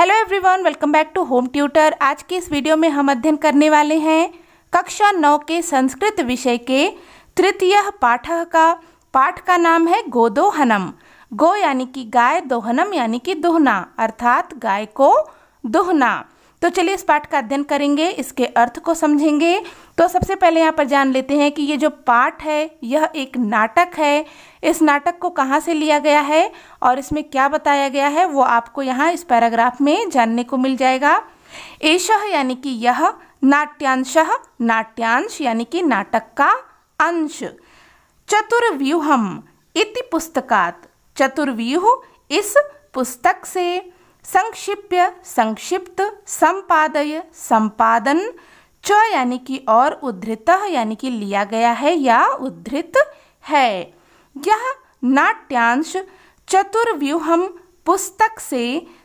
Hello everyone, welcome back to home tutor. आज की इस वीडियो में हम अध्ययन करने वाले हैं कक्षा 9 के संस्कृत विषय के तृतीय पाठ का नाम है गोदोहनम। गो यानी कि गाय, दोहनम यानी कि दुहना, अर्थात गाय को दुहना। तो चलिए इस पाठ का अध्ययन करेंगे, इसके अर्थ को समझेंगे। तो सबसे पहले यहाँ पर जान लेते हैं कि ये जो पाठ है यह एक नाटक है। इस नाटक को कहाँ से लिया गया है और इसमें क्या बताया गया है वो आपको यहाँ इस पैराग्राफ में जानने को मिल जाएगा। एषः यानी कि यह, नाट्यांशः नाट्यांश यानी कि नाटक का अंश। चतुर्व्यूहम इति पुस्तकात्, चतुर्व्यूह इस पुस्तक से, संक्षिप्य संक्षिप्त, संपादय संपादन, च यानी कि और, उद्धृतः यानी कि लिया गया है या उद्धृत है। यह नाट्यांश चतुर्व्यूहम पुस्तक से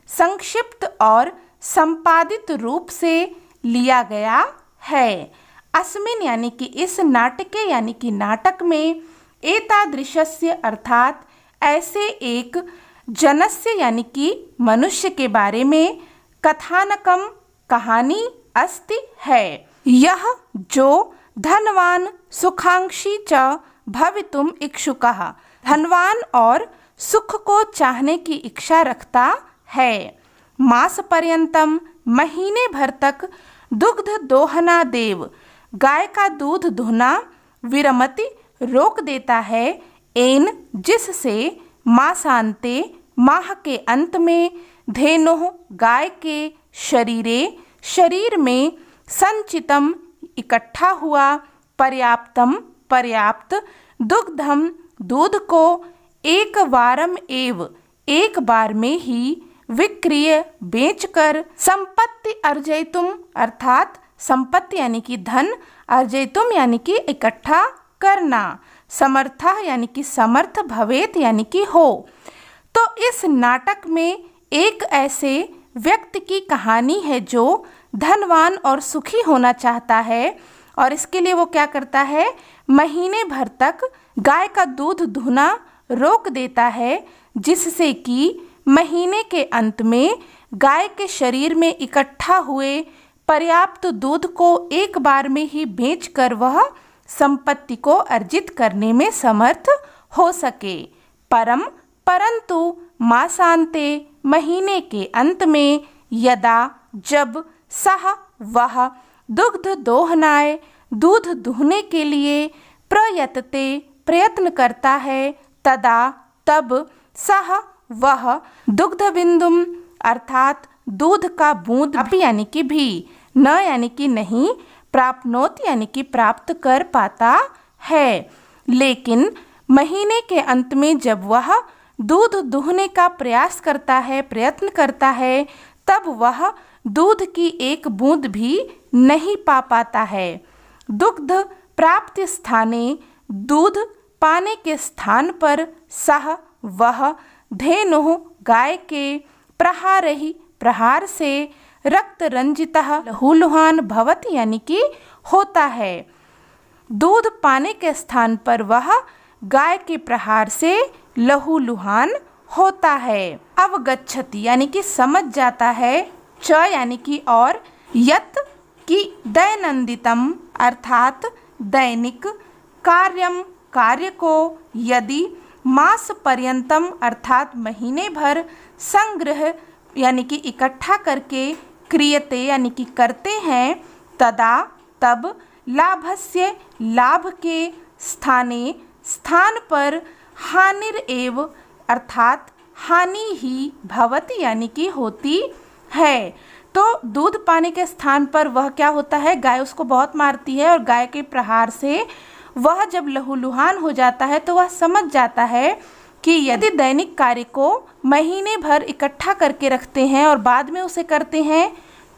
संक्षिप्त और संपादित रूप से लिया गया है। अस्मिन् यानी कि इस नाटके यानी कि नाटक में, एतादृशस्य अर्थात ऐसे एक जनस्य यानी कि मनुष्य के बारे में, कथानकम कहानी अस्ति है। यह जो धनवान सुखांक्षी च भवितुम इच्छुकः, धनवान और सुख को चाहने की इच्छा रखता है। मास पर्यंतम महीने भर तक दुग्ध दोहना देव, गाय का दूध दुहना, विरमति रोक देता है, एन जिससे, मासांते माह के अंत में, धेनुः गाय के शरीरे शरीर में, संचितम इकट्ठा हुआ, पर्याप्तम पर्याप्त, दुग्धम दूध को, एक वारम एव एक बार में ही, विक्रिय बेचकर, संपत्ति अर्जयितुम अर्थात संपत्ति यानी कि धन, अर्जयितुम यानी कि इकट्ठा करना, समर्थः यानी कि समर्थ, भवेत यानी कि हो। तो इस नाटक में एक ऐसे व्यक्ति की कहानी है जो धनवान और सुखी होना चाहता है और इसके लिए वो क्या करता है, महीने भर तक गाय का दूध दुहना रोक देता है, जिससे कि महीने के अंत में गाय के शरीर में इकट्ठा हुए पर्याप्त दूध को एक बार में ही बेचकर वह संपत्ति को अर्जित करने में समर्थ हो सके। परंतु मासांते महीने के अंत में, यदा जब, सह वह, दुग्ध दोहनाय दूध दुहने के लिए, प्रयतते प्रयत्न करता है, तदा तब, सह वह, दुग्ध बिंदुम अर्थात दूध का बूंद, अपि यानी कि भी, न यानी कि नहीं, प्राप्नोत यानी कि प्राप्त कर पाता है। लेकिन महीने के अंत में जब वह दूध दुहने का प्रयास करता है, प्रयत्न करता है, तब वह दूध की एक बूंद भी नहीं पा पाता है। दुग्ध प्राप्त स्थाने, दूध पाने के स्थान पर, सह वह, धेनुः गाय के, प्रहारहि प्रहार से, रक्त रंजितः लहूलुहान भवति यानी कि होता है। दूध पाने के स्थान पर वह गाय के प्रहार से लहूलुहान होता है। अवगच्छति यानी कि समझ जाता है, च यानी कि और, यत कि दैनंदितम अर्थात दैनिक, कार्यम कार्य को, यदि, मास पर्यंतम अर्थात महीने भर, संग्रह यानी कि इकट्ठा करके, क्रियते यानी कि करते हैं, तदा तब, लाभस्य लाभ के, स्थाने स्थान पर, हानिर एव अर्थात हानि ही, भवति यानी कि होती है। तो दूध पाने के स्थान पर वह क्या होता है, गाय उसको बहुत मारती है और गाय के प्रहार से वह जब लहूलुहान हो जाता है तो वह समझ जाता है कि यदि दैनिक कार्य को महीने भर इकट्ठा करके रखते हैं और बाद में उसे करते हैं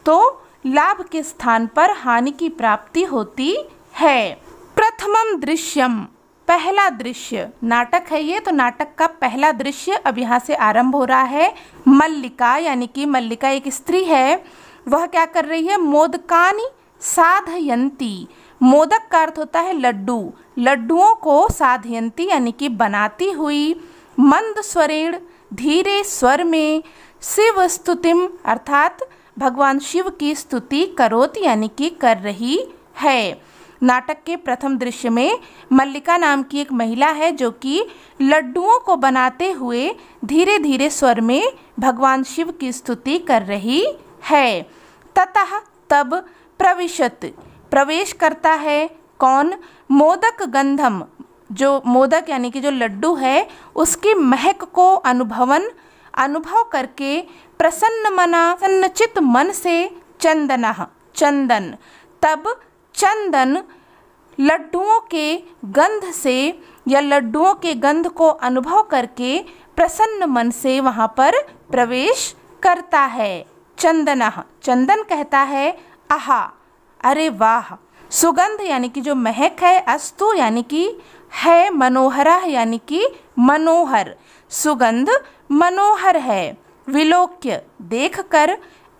तो लाभ के स्थान पर हानि की प्राप्ति होती है। प्रथमम दृश्यम, पहला दृश्य, नाटक है ये, तो नाटक का पहला दृश्य अब यहाँ से आरंभ हो रहा है। मल्लिका यानी कि मल्लिका एक स्त्री है, वह क्या कर रही है, मोदकानि साधयंती, मोदक का अर्थ होता है लड्डू, लड्डुओं को साधयंती यानी कि बनाती हुई, मंद स्वरेण धीरे स्वर में, शिव स्तुतिम अर्थात भगवान शिव की स्तुति करोति यानी कि कर रही है। नाटक के प्रथम दृश्य में मल्लिका नाम की एक महिला है जो कि लड्डुओं को बनाते हुए धीरे धीरे स्वर में भगवान शिव की स्तुति कर रही है। ततः तब प्रविशत प्रवेश करता है कौन? मोदक गंधम, जो मोदक यानी कि जो लड्डू है उसकी महक को अनुभव करके प्रसन्न मना प्रसन्नचित मन से चंदनः चंदन, तब चंदन लड्डुओं के गंध से या लड्डुओं के गंध को अनुभव करके प्रसन्न मन से वहाँ पर प्रवेश करता है। चंदनः चंदन कहता है आहा अरे वाह, सुगंध यानी कि जो महक है, अस्तु यानी कि है, मनोहरः यानी कि मनोहर, सुगंध मनोहर है। विलोक्य देखकर,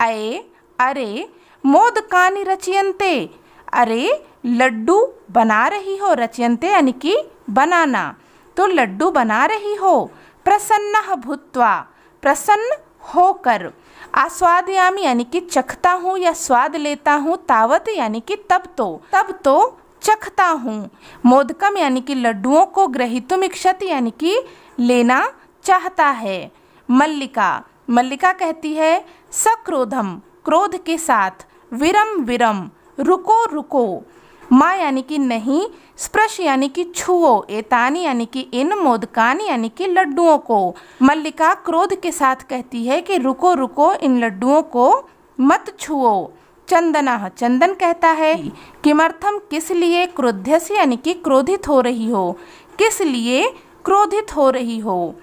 अरे मोदकानि रचयन्ते, अरे लड्डू बना रही हो, रचयन्ते यानी कि बनाना, तो लड्डू बना रही हो। प्रसन्नः भूत्वा प्रसन्न होकर, आस्वादयामि यानी कि चखता हूँ या स्वाद लेता हूँ, तावत यानी कि तब तो चखता हूँ। मोदकम यानी कि लड्डुओं को, ग्रहीतुम इच्छति यानी कि लेना चाहता है। मल्लिका कहती है सक्रोधम क्रोध के साथ, विरम रुको, माँ यानी कि नहीं, स्पर्श यानी कि छुओ, एतानी यानी कि इन, मोदकानी यानी कि लड्डुओं को। मल्लिका क्रोध के साथ कहती है कि रुको इन लड्डुओं को मत छुओ। चंदनः चंदन कहता है किमर्थम किस लिए, क्रोध्यस्य यानी कि क्रोधित हो रही हो, किस लिए क्रोधित हो रही हो।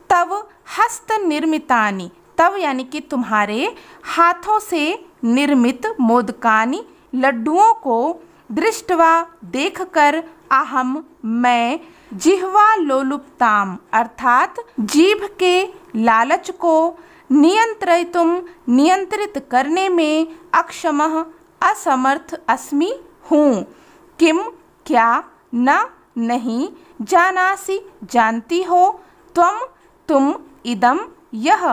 तव हस्त निर्मितानि, तव यानी कि तुम्हारे हाथों से निर्मित, मोदकानि लड्डुओं को, दृष्टवा देखकर, अहम मैं, जिह्वा लोलुपताम अर्थात जीभ के लालच को, नियंत्रितुम नियंत्रित करने में, अक्षमः असमर्थ अस्मि हूँ। किम क्या, न नहीं, जानासि जानती हो, तुम इदम यह।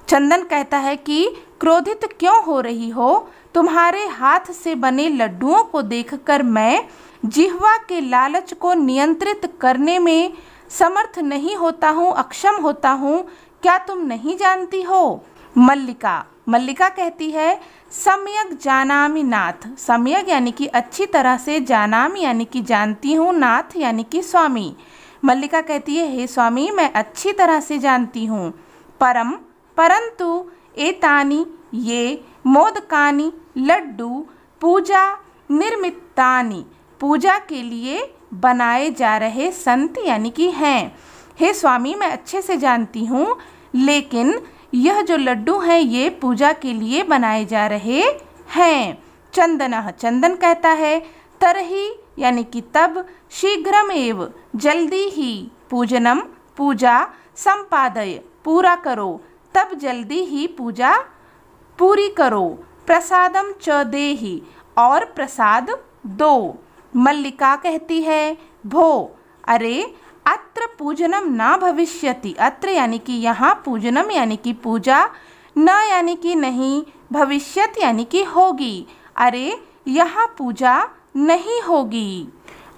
चंदन कहता है कि क्रोधित क्यों हो रही हो, तुम्हारे हाथ से बने लड्डुओं को देखकर मैं जिह्वा के लालच को नियंत्रित करने में समर्थ नहीं होता हूँ, अक्षम होता हूँ, क्या तुम नहीं जानती हो। मल्लिका कहती है सम्यक जानामि नाथ, सम्यक यानी कि अच्छी तरह से, जानामि यानी कि जानती हूँ, नाथ यानी कि स्वामी। मल्लिका कहती है हे स्वामी मैं अच्छी तरह से जानती हूँ। परंतु एतानि ये मोदकानि लड्डू पूजा निर्मितानि, पूजा के लिए बनाए जा रहे संत यानी कि हैं। हे स्वामी मैं अच्छे से जानती हूँ, लेकिन यह जो लड्डू हैं ये पूजा के लिए बनाए जा रहे हैं। चंदनः चंदन कहता है तरही यानी कि तब, शीघ्रमेव जल्दी ही, पूजनम पूजा, संपादय पूरा करो, तब जल्दी ही पूजा पूरी करो। प्रसादम च देहि और प्रसाद दो। मल्लिका कहती है भो अरे अत्र पूजनम न भविष्यति, अत्र यानी कि यहाँ, पूजनम यानी कि पूजा, न यानी कि नहीं, भविष्यत यानी कि होगी, अरे यहाँ पूजा नहीं होगी।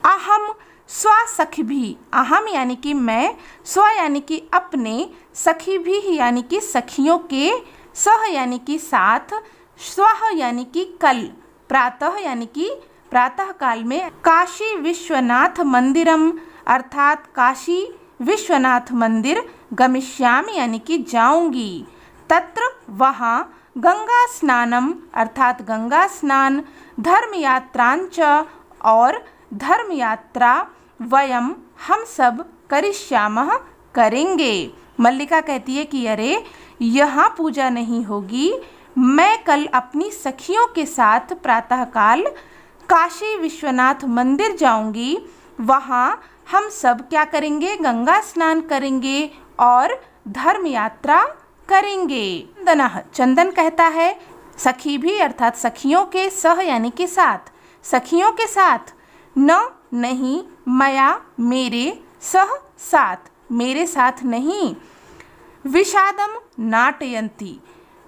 अहम स्वसखी भी, अहम यानी कि मैं, स्व यानी कि अपने, सखी भी यानी कि सखियों के, सह यानी कि साथ, स्वह यानी कि कल, प्रातः यानी कि प्रातः काल में, काशी विश्वनाथ मंदिरम अर्थात काशी विश्वनाथ मंदिर, गमिष्यामि यानी कि जाऊंगी, तत्र वहाँ, गंगा स्नानम अर्थात गंगा स्नान, धर्म यात्रांच और धर्म यात्रा, वयम हम सब, करिष्यामः करेंगे। मल्लिका कहती है कि अरे यहाँ पूजा नहीं होगी, मैं कल अपनी सखियों के साथ प्रातःकाल काशी विश्वनाथ मंदिर जाऊंगी, वहाँ हम सब क्या करेंगे, गंगा स्नान करेंगे और धर्म यात्रा करेंगे। चंदन कहता है सखी भी अर्थात सखियों के, सह यानी कि साथ, सखियों के साथ, न नहीं, मया मेरे, सह साथ, मेरे साथ नहीं, विषादम नाटयन्ति,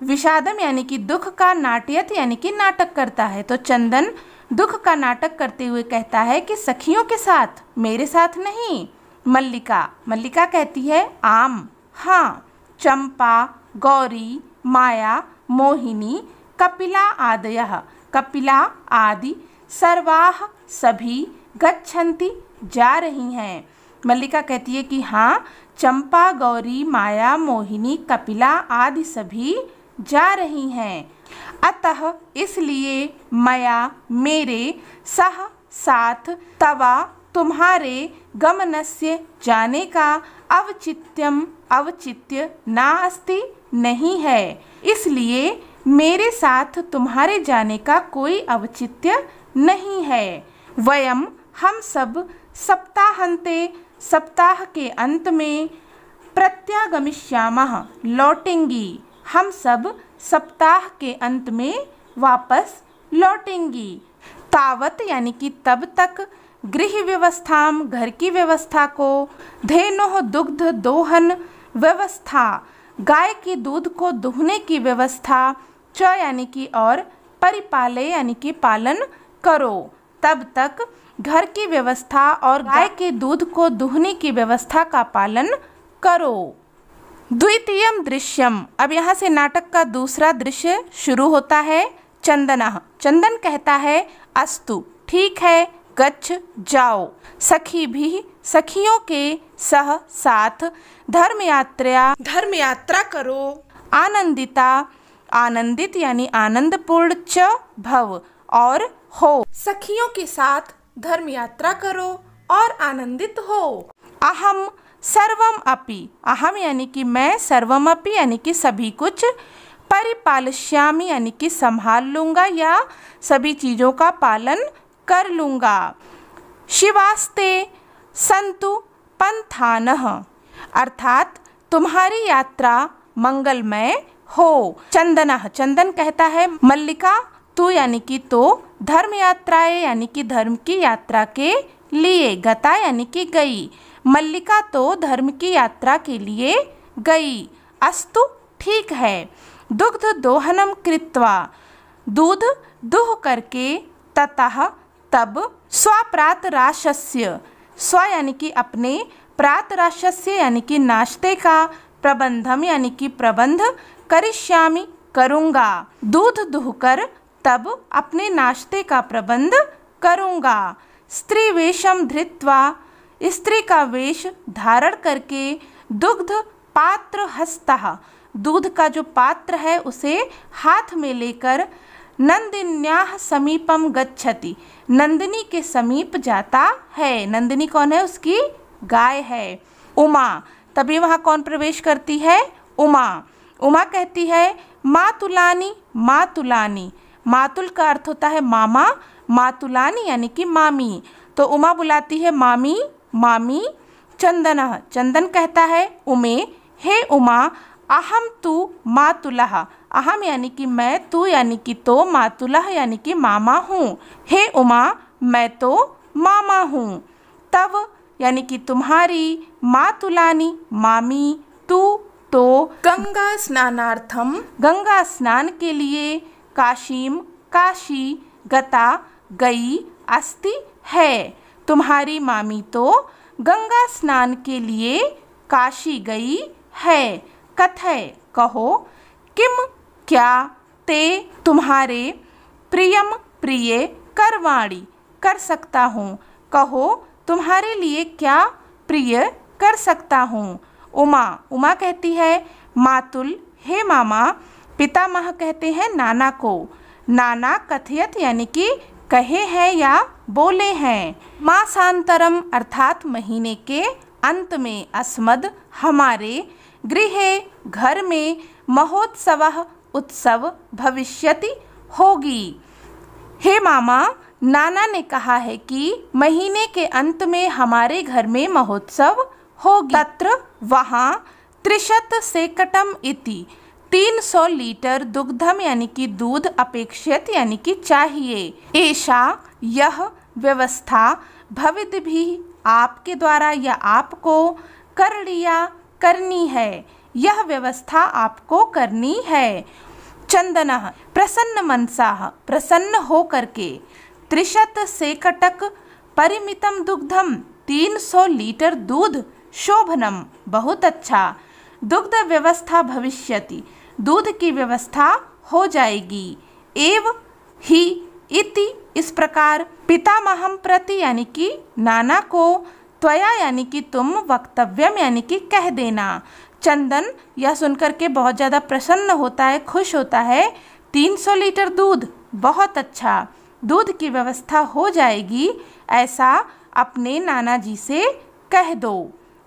विषादम यानी कि दुख का, नाटयत यानी कि नाटक करता है। तो चंदन दुख का नाटक करते हुए कहता है कि सखियों के साथ, मेरे साथ नहीं। मल्लिका, मल्लिका कहती है आम, हाँ। चंपा, गौरी, माया, मोहिनी, कपिला आदयः, कपिला आदि, सर्वाः सभी, गच्छन्ति जा रही हैं। मल्लिका कहती है कि हाँ, चंपा, गौरी, माया, मोहिनी, कपिला आदि सभी जा रही हैं। अतः इसलिए मया मेरे, सह साथ, तवा तुम्हारे, गमनस्य जाने का, अवचित्यम अवचित्य नास्ति नहीं है, इसलिए मेरे साथ तुम्हारे जाने का कोई औचित्य नहीं है। वयम हम सब सप्ताहांते सप्ताह के अंत में, प्रत्यागमिष्यामः लौटेंगी, हम सब सप्ताह के अंत में वापस लौटेंगी। तावत यानी कि तब तक, गृह व्यवस्थाम घर की व्यवस्था को, धेनुः दुग्ध दोहन व्यवस्था गाय के दूध को दुहने की व्यवस्था, च यानी कि और, परिपाले यानी कि पालन करो, तब तक घर की व्यवस्था और गाय के दूध को दुहने की व्यवस्था का पालन करो। द्वितीयम दृश्यम, अब यहाँ से नाटक का दूसरा दृश्य शुरू होता है। चंदनः, चंदन कहता है अस्तु ठीक है, गच्छ जाओ, सखी भी सखियों के सह साथ, धर्म यात्रा करो, आनंदिता आनंदित यानी आनंदपूर्ण, च भव और हो, सखियों के साथ धर्म यात्रा करो और आनंदित हो। अहम सर्वम अपि, अहम यानी कि मैं, सर्वम अपि यानी कि सभी कुछ, परिपालयिष्यामि यानी कि संभाल लूँगा या सभी चीज़ों का पालन कर लूँगा। शिवास्ते संतु पंथानः, अर्थात तुम्हारी यात्रा मंगलमय हो। चंदनः, चंदन कहता है मल्लिका तू यानी कि तो, धर्म यात्राएं यानी कि धर्म की यात्रा के लिए, गता यानी कि गई, मल्लिका तो धर्म की यात्रा के लिए गई। अस्तु ठीक है, दुग्ध दोहनम कृत्वा, दूध दुह करके, ततः तब, स्वप्रातराशस्य, स्व यानी कि अपने, प्रातराशस्य यानी कि नाश्ते का, प्रबंधम यानी कि प्रबंध, करिष्यामि करूँगा, दूध दुहकर तब अपने नाश्ते का प्रबंध करूँगा। स्त्री वेशम धृत्वा, स्त्री का वेश धारण करके, दुग्ध पात्र हस्तः, दूध का जो पात्र है उसे हाथ में लेकर, नंदिन्याः समीपम गच्छति, नंदिनी के समीप जाता है। नंदिनी कौन है? उसकी गाय है। उमा, तभी वहाँ कौन प्रवेश करती है? उमा। उमा कहती है मातुलानी मातुलानी, मातुल का अर्थ होता है मामा, मातुलानी यानी कि मामी, तो उमा बुलाती है मामी मामी। चंदनः, चंदन कहता है उमे, हे उमा, अहम तु मातुलः, अहम यानी कि मैं, तू यानी कि तो, मातुलः यानी कि मामा हूँ। हे उमा, मैं तो मामा हूँ। तब यानी कि तुम्हारी, मातुलानी मामी, तू तो, गंगा स्नानार्थम, गंगा स्नान के लिए, काशीम काशी, गता गई, अस्ति है, तुम्हारी मामी तो गंगा स्नान के लिए काशी गई है। कथय कहो, किम क्या, ते तुम्हारे, प्रियम प्रिय, करवाणी कर सकता हूँ, कहो तुम्हारे लिए क्या प्रिय कर सकता हूँ। उमा, उमा कहती है मातुल, हे मामा। पितामह कहते हैं नाना को, नाना कथयत यानी कि कहे हैं या बोले हैं। मासांतरम अर्थात महीने के अंत में, अस्मद हमारे, गृहे घर में, महोत्सवः उत्सव, भविष्यति होगी। हे मामा, नाना ने कहा है कि महीने के अंत में हमारे घर में महोत्सव होगी। तत्र वहाँ, त्रिशत सेकटम इति, 300 लीटर दुग्धम यानी कि दूध, अपेक्षित यानी कि चाहिए। ऐसा यह व्यवस्था, भविद्भिः आपके द्वारा या आपको, करणीया करनी है, यह व्यवस्था आपको करनी है। चंदनः प्रसन्न मनसाः प्रसन्न हो करके, त्रिशत सेकटक परिमितम दुग्धम 300 लीटर दूध शोभनम बहुत अच्छा, दुग्ध व्यवस्था भविष्यति दूध की व्यवस्था हो जाएगी, एव ही इति इस प्रकार, पितामहम प्रति यानी कि नाना को, त्वया यानी कि तुम, वक्तव्यम यानी कि कह देना। चंदन यह सुनकर के बहुत ज़्यादा प्रसन्न होता है, खुश होता है। 300 लीटर दूध बहुत अच्छा, दूध की व्यवस्था हो जाएगी, ऐसा अपने नाना जी से कह दो।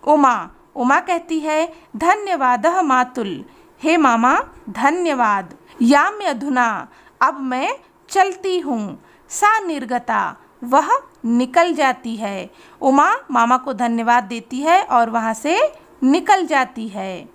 उमा कहती है धन्यवादः मातुल, हे मामा धन्यवाद। याम्य अधुना अब मैं चलती हूँ, सा निर्गता वह निकल जाती है। उमा मामा को धन्यवाद देती है और वहाँ से निकल जाती है।